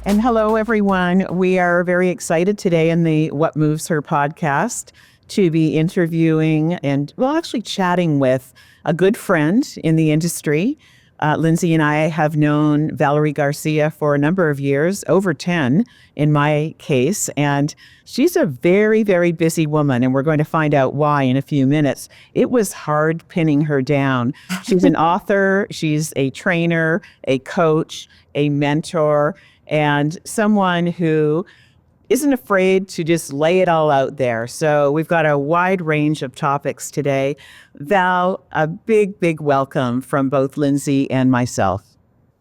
And hello, everyone. We are very excited today in the What Moves Her podcast to be interviewing and, well, actually chatting with a good friend in the industry. Lindsay and I have known Valerie Garcia for a number of years, over 10 in my case, and she's a very, very busy woman, and we're going to find out why in a few minutes. It was hard pinning her down. She's an author, she's a trainer, a coach, a mentor, and someone who isn't afraid to just lay it all out there. So we've got a wide range of topics today. Val, a big, big welcome from both Lindsay and myself.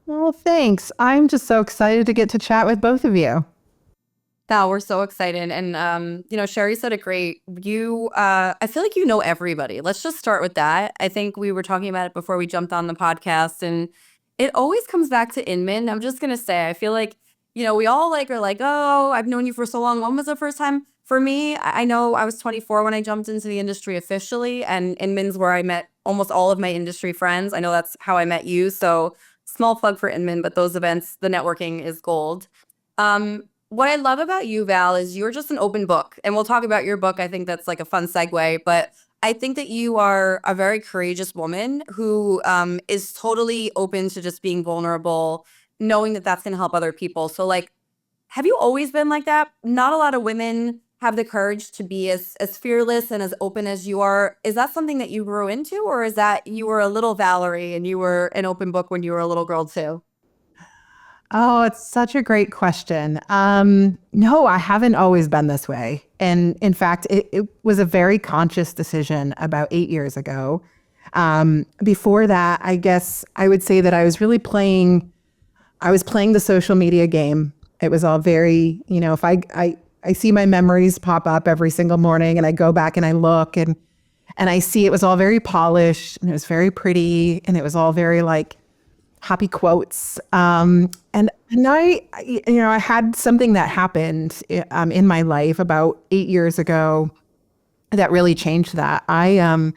Well, thanks. I'm just so excited to get to chat with both of you. Val, we're so excited. And, Sherry said it great. I feel like you know everybody. Let's just start with that. I think we were talking about it before we jumped on the podcast, and it always comes back to Inman. I'm just going to say, I feel like, we all are like, oh, I've known you for so long. When was the first time? For me, I know I was 24 when I jumped into the industry officially, and Inman's where I met almost all of my industry friends. I know that's how I met you. So small plug for Inman, but those events, the networking is gold. What I love about you, Val, is you're just an open book. And we'll talk about your book. I think that's like a fun segue. But I think that you are a very courageous woman who is totally open to just being vulnerable, knowing that that's going to help other people. So have you always been like that? Not a lot of women have the courage to be as fearless and as open as you are. Is that something that you grew into, or is that you were a little Valerie and you were an open book when you were a little girl too? Oh, it's such a great question. No, I haven't always been this way. And in fact, it was a very conscious decision about 8 years ago. Before that, I guess I would say that I was playing the social media game. It was all very, if I see my memories pop up every single morning and I go back and I look and I see it was all very polished and it was very pretty and it was all very happy quotes. And I had something that happened in my life about 8 years ago that really changed that. I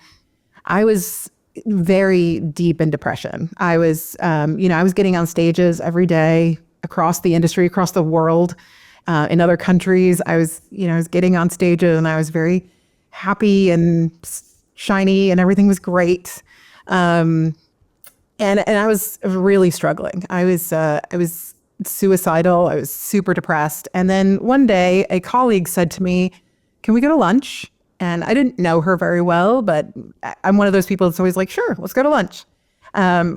was very deep in depression. I was getting on stages every day across the industry, across the world, in other countries. I was getting on stages and I was very happy and shiny and everything was great. And I was really struggling. I was suicidal. I was super depressed. And then one day a colleague said to me, "Can we go to lunch?" And I didn't know her very well, but I'm one of those people that's always like, "Sure, let's go to lunch."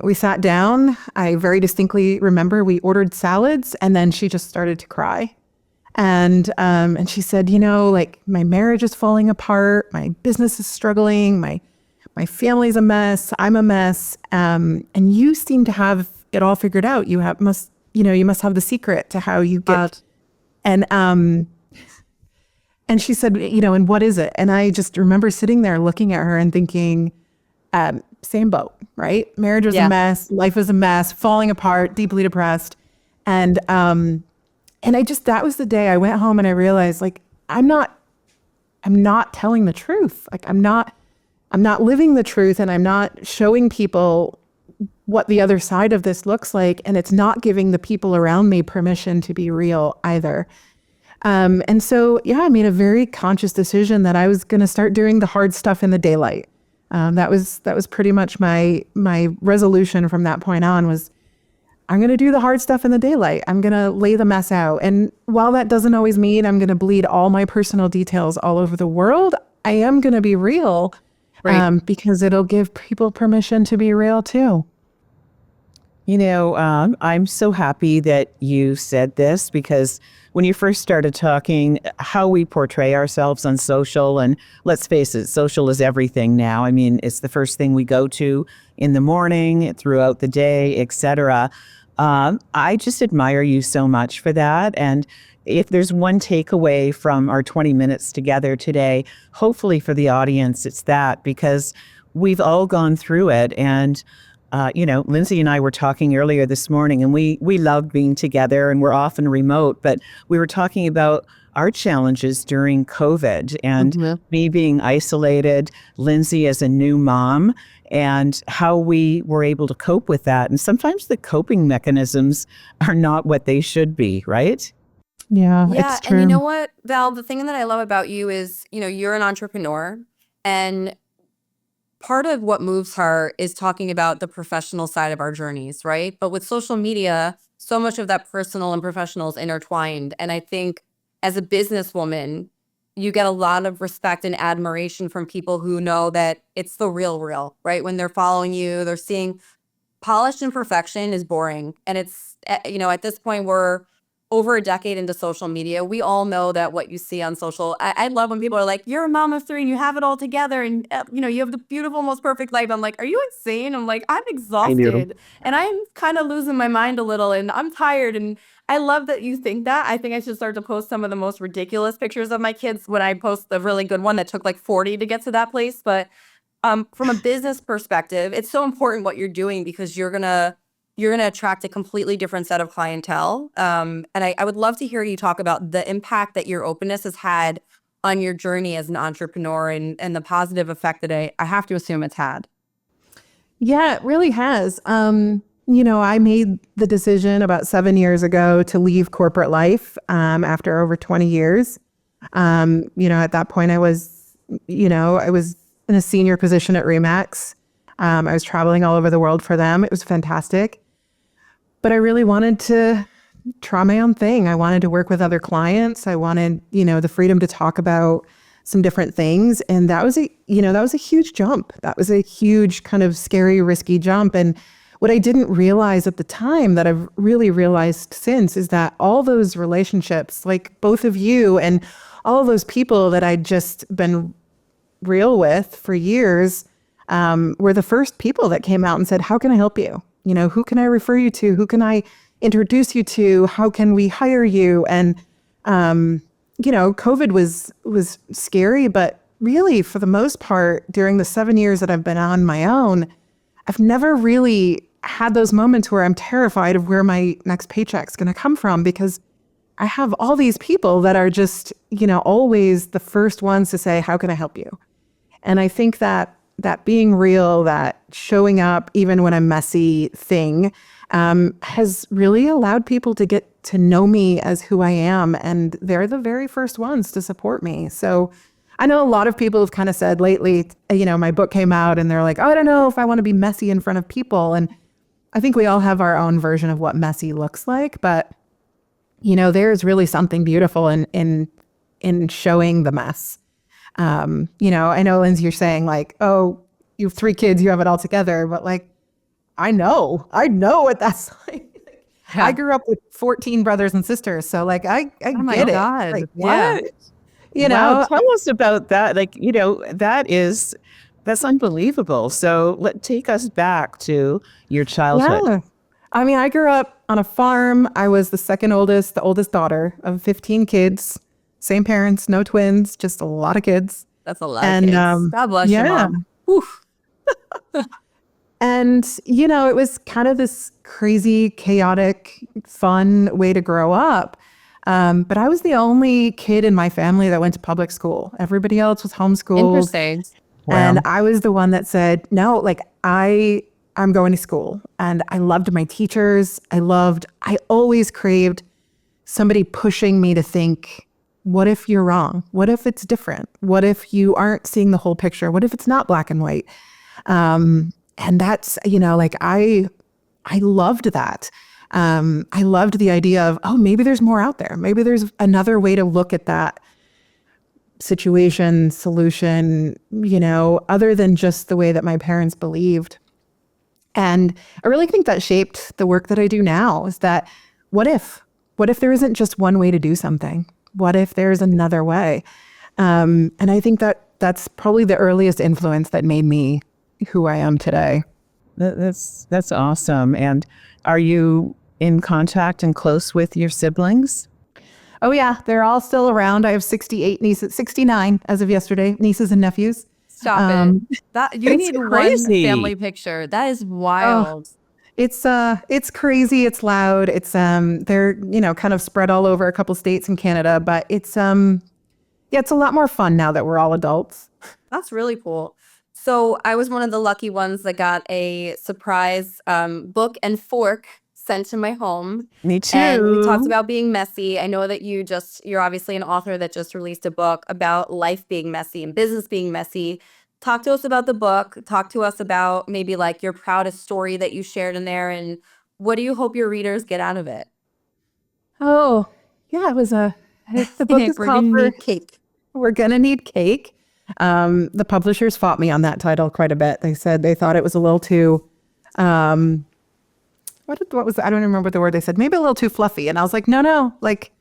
We sat down. I very distinctly remember we ordered salads and then she just started to cry. And she said, my marriage is falling apart. My business is struggling. My family's a mess. I'm a mess. And you seem to have it all figured out. You must have the secret to how you get. And she said, and what is it? And I just remember sitting there looking at her and thinking, same boat, right? Marriage was a mess. Life was a mess, falling apart, deeply depressed. And that was the day I went home and I realized I'm not telling the truth. I'm not living the truth and I'm not showing people what the other side of this looks like. And it's not giving the people around me permission to be real either. And so, I made a very conscious decision that I was going to start doing the hard stuff in the daylight. That was pretty much my resolution from that point on was I'm going to do the hard stuff in the daylight. I'm going to lay the mess out. And while that doesn't always mean I'm going to bleed all my personal details all over the world, I am going to be real. Right. Because it'll give people permission to be real too. I'm so happy that you said this because when you first started talking, how we portray ourselves on social, and let's face it, social is everything now. I mean, it's the first thing we go to in the morning, throughout the day, etc. I just admire you so much for that. And if there's one takeaway from our 20 minutes together today, hopefully for the audience, it's that, because we've all gone through it. And Lindsay and I were talking earlier this morning, and we love being together and we're often remote, but we were talking about our challenges during COVID and me being isolated, Lindsay as a new mom, and how we were able to cope with that. And sometimes the coping mechanisms are not what they should be, right? Yeah, Yeah, it's and you know true. what, Val, the thing that I love about you is, you're an entrepreneur, and part of what moves her is talking about the professional side of our journeys, right? But with social media, so much of that personal and professional is intertwined. And I think as a businesswoman, you get a lot of respect and admiration from people who know that it's the real, right? When they're following you, they're seeing polished imperfection is boring. And it's, at this point, we're over a decade into social media. We all know that what you see on social, I love when people are like, you're a mom of three and you have it all together. And, you have the beautiful, most perfect life. I'm like, are you insane? I'm like, I'm I do. exhausted and I'm kind of losing my mind a little and I'm tired. And I love that you think that. I think I should start to post some of the most ridiculous pictures of my kids when I post the really good one that took like 40 to get to that place. But from a business perspective, it's so important what you're doing because you're gonna attract a completely different set of clientele. And I would love to hear you talk about the impact that your openness has had on your journey as an entrepreneur and the positive effect that I have to assume it's had. Yeah, it really has. I made the decision about 7 years ago to leave corporate life after over 20 years. At that point I was in a senior position at Remax. I was traveling all over the world for them. It was fantastic. But I really wanted to try my own thing. I wanted to work with other clients. I wanted, the freedom to talk about some different things. And that was a huge jump. That was a huge kind of scary, risky jump. And what I didn't realize at the time that I've really realized since is that all those relationships, like both of you and all of those people that I'd just been real with for years, were the first people that came out and said, how can I help you? Who can I refer you to? Who can I introduce you to? How can we hire you? And, COVID was scary, but really for the most part, during the 7 years that I've been on my own, I've never really had those moments where I'm terrified of where my next paycheck's going to come from because I have all these people that are just, always the first ones to say, how can I help you? And I think that being real, that showing up even when I'm messy thing has really allowed people to get to know me as who I am. And they're the very first ones to support me. So I know a lot of people have kind of said lately, my book came out and they're like, oh, I don't know if I want to be messy in front of people. And I think we all have our own version of what messy looks like. But, there's really something beautiful in showing the mess. I know, Lindsay, you're saying like, oh, you have 3 kids, you have it all together. But like, I know what that's like. Yeah. I grew up with 14 brothers and sisters. So like, I Oh my get God. it. Like, Yeah. what? Wow, tell us about that. Like, that's unbelievable. So take us back to your childhood. Yeah. I mean, I grew up on a farm. I was the oldest daughter of 15 kids. Same parents, no twins, just a lot of kids. That's a lot And of kids. God bless you, yeah. Mom. Oof. And, it was kind of this crazy, chaotic, fun way to grow up. But I was the only kid in my family that went to public school. Everybody else was homeschooled. Interesting. And Wow. I was the one that said, no, like I'm going to school. And I loved my teachers. I always craved somebody pushing me to think, what if you're wrong? What if it's different? What if you aren't seeing the whole picture? What if it's not black and white? And that's, I loved that. I loved the idea of, oh, maybe there's more out there. Maybe there's another way to look at that situation, solution, other than just the way that my parents believed. And I really think that shaped the work that I do now is that what if there isn't just one way to do something? What if there's another way? And I think that's probably the earliest influence that made me who I am today. That's awesome. And are you in contact and close with your siblings? Oh yeah, they're all still around. I have 69 as of yesterday, nieces and nephews. Stop it. That you It's need crazy. one family picture. That is wild. It's crazy. It's loud. They're, kind of spread all over a couple states in Canada, but yeah, it's a lot more fun now that we're all adults. That's really cool. So I was one of the lucky ones that got a surprise book and fork sent to my home. Me And we talked too. about being messy. I know that you're obviously an author that just released a book about life being messy and business being messy. Talk to us about the book. Talk to us about maybe like your proudest story that you shared in there. And what do you hope your readers get out of it? Oh, yeah, the book is We're called gonna need cake. We're Gonna Need Cake. The publishers fought me on that title quite a bit. They said they thought it was a little too, what was, I don't remember the word they said, maybe a little too fluffy. And I was like, no, like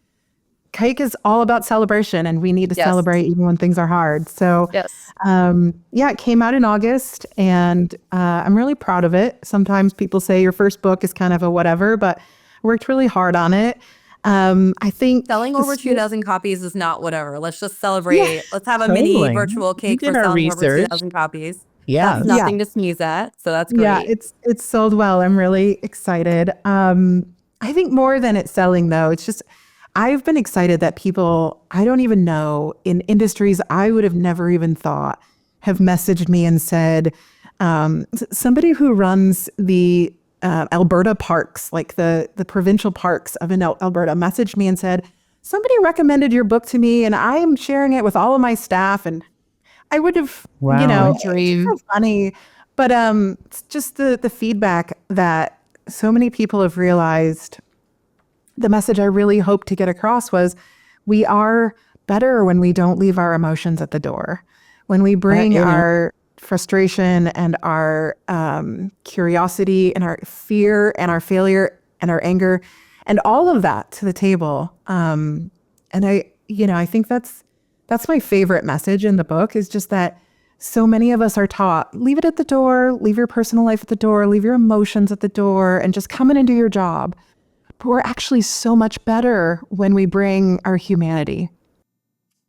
cake is all about celebration and we need to Yes. celebrate even when things are hard. So, Yes. yeah, it came out in August and I'm really proud of it. Sometimes people say your first book is kind of a whatever, but I worked really hard on it. I think Selling the over story- 2,000 copies is not whatever. Let's just celebrate. Yeah, Let's have a totally. mini virtual We cake did for our selling over research. 2,000 copies. Yeah. That's nothing to sneeze at. So that's great. Yeah, it's sold well. I'm really excited. I think more than it's selling though, it's just I've been excited that people I don't even know in industries I would have never even thought have messaged me and said, somebody who runs the Alberta parks, like the provincial parks of Alberta, messaged me and said, somebody recommended your book to me and I am sharing it with all of my staff. And I would have, Wow. it's so funny. But it's just the feedback that so many people have realized. The message I really hoped to get across was we are better when we don't leave our emotions at the door. When we bring our frustration and our curiosity and our fear and our failure and our anger and all of that to the table. And I think that's my favorite message in the book is just that so many of us are taught, leave it at the door, leave your personal life at the door, leave your emotions at the door, and just come in and do your job. But we're actually so much better when we bring our humanity.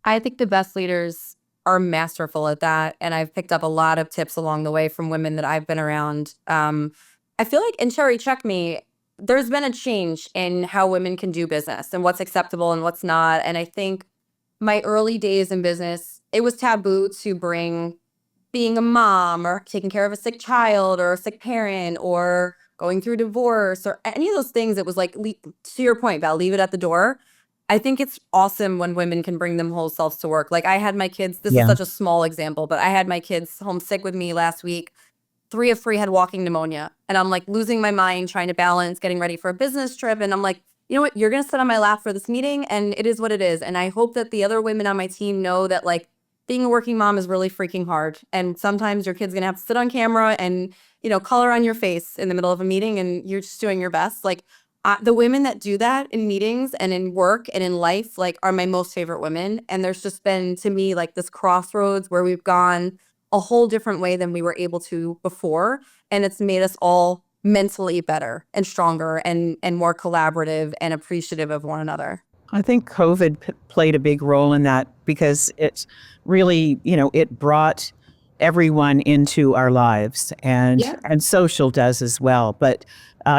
I think the best leaders are masterful at that. And I've picked up a lot of tips along the way from women that I've been around. I feel like, and Sherry, check me, there's been a change in how women can do business and what's acceptable and what's not. And I think my early days in business, it was taboo to bring being a mom or taking care of a sick child or a sick parent or going through divorce or any of those things. It was like, to your point, Val, leave it at the door. I think it's awesome when women can bring them whole selves to work. Like I had my kids, this is such a small example, but I had my kids homesick with me last week. 3 of 3 had walking pneumonia. And I'm like losing my mind trying to balance getting ready for a business trip. And I'm like, you know what, you're going to sit on my lap for this meeting and it is what it is. And I hope that the other women on my team know that like being a working mom is really freaking hard. And sometimes your kid's going to have to sit on camera and, color on your face in the middle of a meeting and you're just doing your best. Like the women that do that in meetings and in work and in life, like are my most favorite women. And there's just been to me like this crossroads where we've gone a whole different way than we were able to before. And it's made us all mentally better and stronger and more collaborative and appreciative of one another. I think COVID played a big role in that because it's really, it brought everyone into our lives and social does as well. But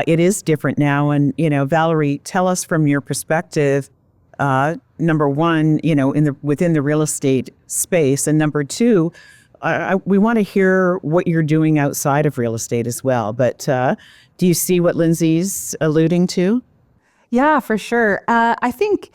it is different now. And, Valerie, tell us from your perspective, number one, within the real estate space. And number two, we want to hear what you're doing outside of real estate as well. But do you see what Lindsay's alluding to? Yeah, for sure. I think,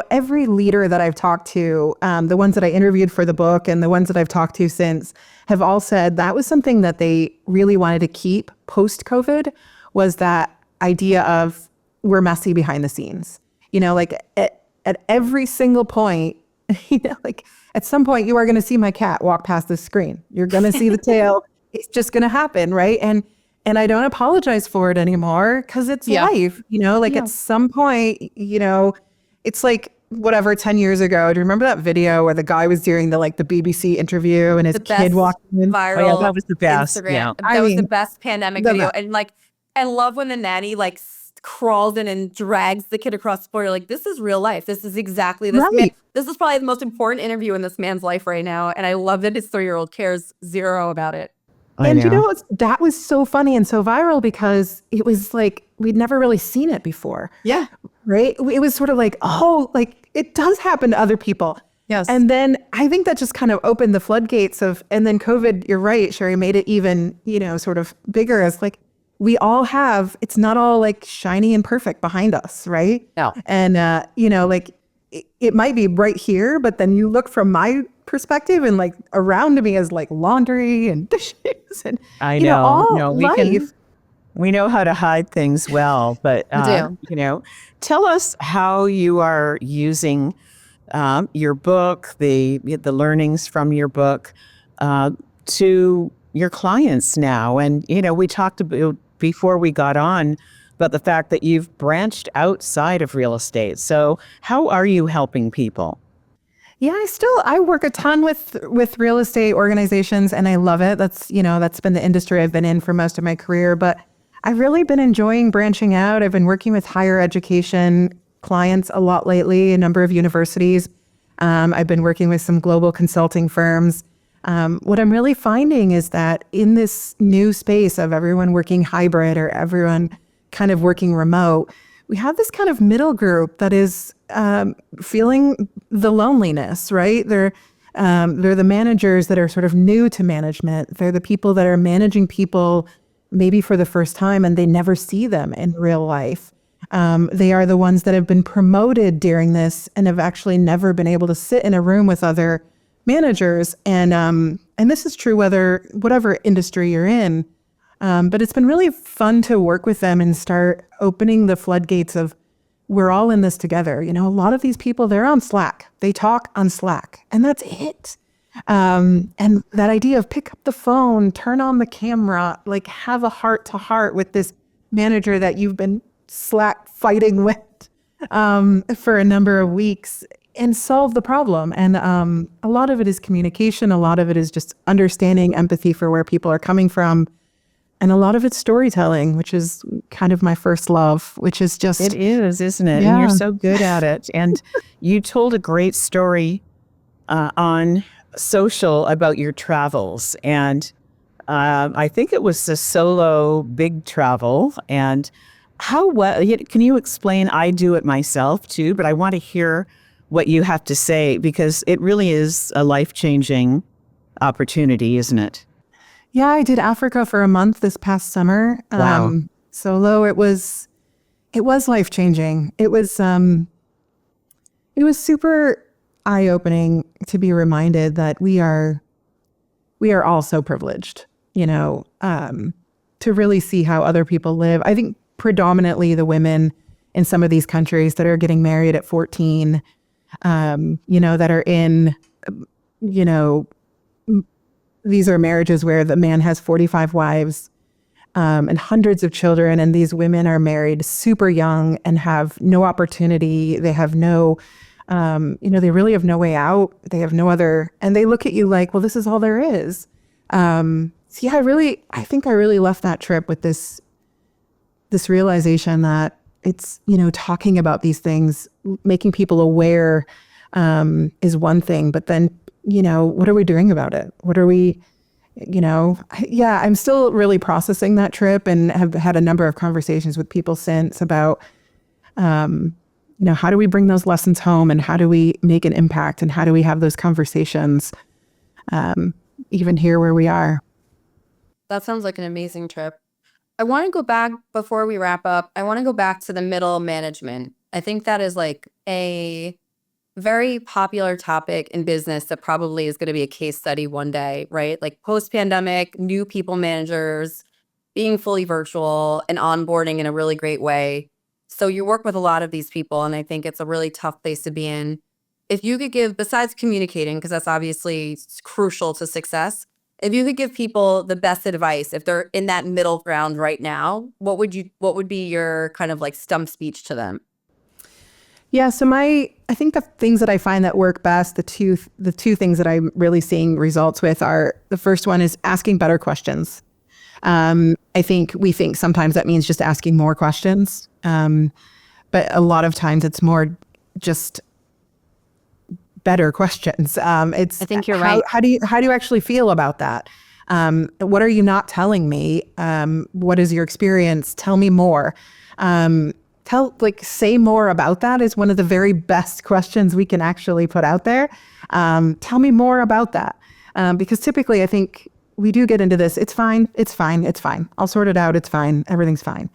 every leader that I've talked to, the ones that I interviewed for the book and the ones that I've talked to since have all said that was something that they really wanted to keep post-COVID was that idea of we're messy behind the scenes. Like at every single point, like at some point you are going to see my cat walk past the screen. You're going to see the tail. It's just going to happen, right? And I don't apologize for it anymore because it's life, at some point, it's like whatever, 10 years ago. Do you remember that video where the guy was doing the BBC interview and his kid walked in? Viral Oh, yeah, that was the best. Instagram. Yeah. That was the best pandemic video. And I love when the nanny crawls in and drags the kid across the floor. You're like, this is real life. This is exactly this man. This is probably the most important interview in this man's life right now. And I love that his 3-year-old cares zero about it. I And know. that was so funny and so viral because it was like we'd never really seen it before. Yeah. Right? It was sort of like, oh, like it does happen to other people. Yes. And then I think that just kind of opened the floodgates and then COVID, you're right, Sherry, made it even, sort of bigger as like, we all have, it's not all like shiny and perfect behind us, right? No. And, like it might be right here, but then you look from my perspective and like around me is like laundry and dishes and, I know. all No, life. we know how to hide things well, but, do. tell us how you are using your book, the learnings from your book, to your clients now. And, we talked about before we got on about the fact that you've branched outside of real estate. So how are you helping people? Yeah, I work a ton with real estate organizations and I love it. That's been the industry I've been in for most of my career, but I've really been enjoying branching out. I've been working with higher education clients a lot lately, a number of universities. I've been working with some global consulting firms. What I'm really finding is that in this new space of everyone working hybrid or everyone kind of working remote, we have this kind of middle group that is feeling the loneliness, right? They're the managers that are sort of new to management. They're the people that are managing people maybe for the first time and they never see them in real life. They are the ones that have been promoted during this and have actually never been able to sit in a room with other managers. And this is true whatever industry you're in. But it's been really fun to work with them and start opening the floodgates of we're all in this together. A lot of these people, they're on Slack. They talk on Slack and that's it. And that idea of pick up the phone, turn on the camera, like have a heart to heart with this manager that you've been Slack fighting with for a number of weeks and solve the problem. And a lot of it is communication. A lot of it is just understanding empathy for where people are coming from. And a lot of it's storytelling, which is kind of my first love, which is just... It is, isn't it? Yeah. And you're so good at it. And you told a great story on social about your travels. And I think it was a solo big travel. And how well, can you explain? I do it myself too, but I want to hear what you have to say because it really is a life-changing opportunity, isn't it? Yeah, I did Africa for a month this past summer. Wow. Solo, it was life-changing. It was super eye-opening to be reminded that we are all so privileged, to really see how other people live. I think predominantly the women in some of these countries that are getting married at 14, that are in, these are marriages where the man has 45 wives and hundreds of children. And these women are married super young and have no opportunity. They have no, they really have no way out. They have no other, and they look at you like, well, this is all there is. So yeah, I think I really left that trip with this realization that it's, talking about these things, making people aware is one thing, but then, what are we doing about it? What are we, I'm still really processing that trip and have had a number of conversations with people since about, how do we bring those lessons home and how do we make an impact and how do we have those conversations even here where we are. That sounds like an amazing trip. I want to go back before we wrap up. I want to go back to the middle management. I think that is like a very popular topic in business that probably is going to be a case study one day, right? Like post-pandemic, new people managers being fully virtual and onboarding in a really great way. So you work with a lot of these people, and I think it's a really tough place to be in. If you could give, besides communicating, because that's obviously crucial to success, if you could give people the best advice, if they're in that middle ground right now, what would be your kind of like stump speech to them? Yeah, so I think the things that I find that work best, the two things that I'm really seeing results with are, the first one is asking better questions. I think we think sometimes that means just asking more questions. But a lot of times it's more just better questions. I think you're right. How do you actually feel about that? What are you not telling me? What is your experience? Tell me more. Say more about that is one of the very best questions we can actually put out there. Tell me more about that. Because typically I think we do get into this. It's fine. It's fine. It's fine. I'll sort it out. It's fine. Everything's fine.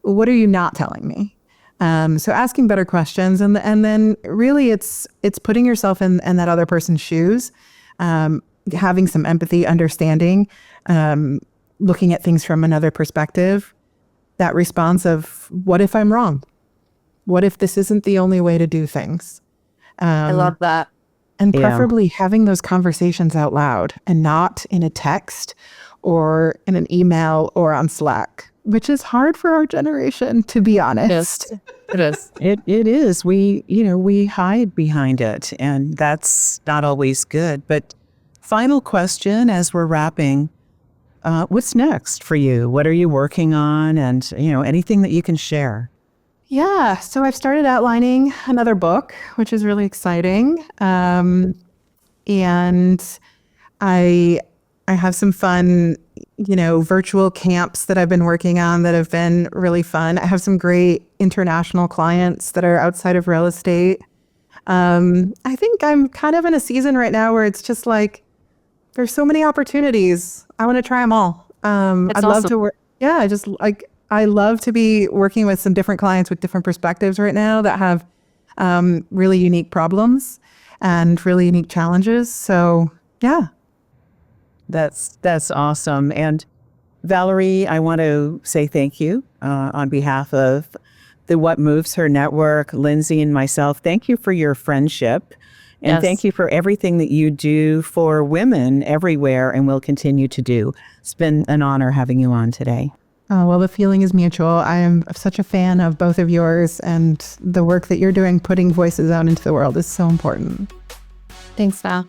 What are you not telling me? So asking better questions, and then really it's putting yourself in that other person's shoes, having some empathy, understanding, looking at things from another perspective. That response of, what if I'm wrong? What if this isn't the only way to do things? I love that. And preferably having those conversations out loud and not in a text or in an email or on Slack, which is hard for our generation, to be honest. It is. It is. We hide behind it, and that's not always good. But final question as we're wrapping, what's next for you? What are you working on? And, anything that you can share. Yeah, so I've started outlining another book, which is really exciting. And I have some fun, virtual camps that I've been working on that have been really fun. I have some great international clients that are outside of real estate. I think I'm kind of in a season right now where it's just like, there's so many opportunities. I want to try them all. I'd love to work. Yeah, I love to be working with some different clients with different perspectives right now that have really unique problems and really unique challenges. So yeah. That's awesome. And Valerie, I want to say thank you on behalf of the What Moves Her Network, Lindsay and myself. Thank you for your friendship. And thank you for everything that you do for women everywhere and will continue to do. It's been an honor having you on today. Oh, well, the feeling is mutual. I am such a fan of both of yours, and the work that you're doing, putting voices out into the world, is so important. Thanks, Val.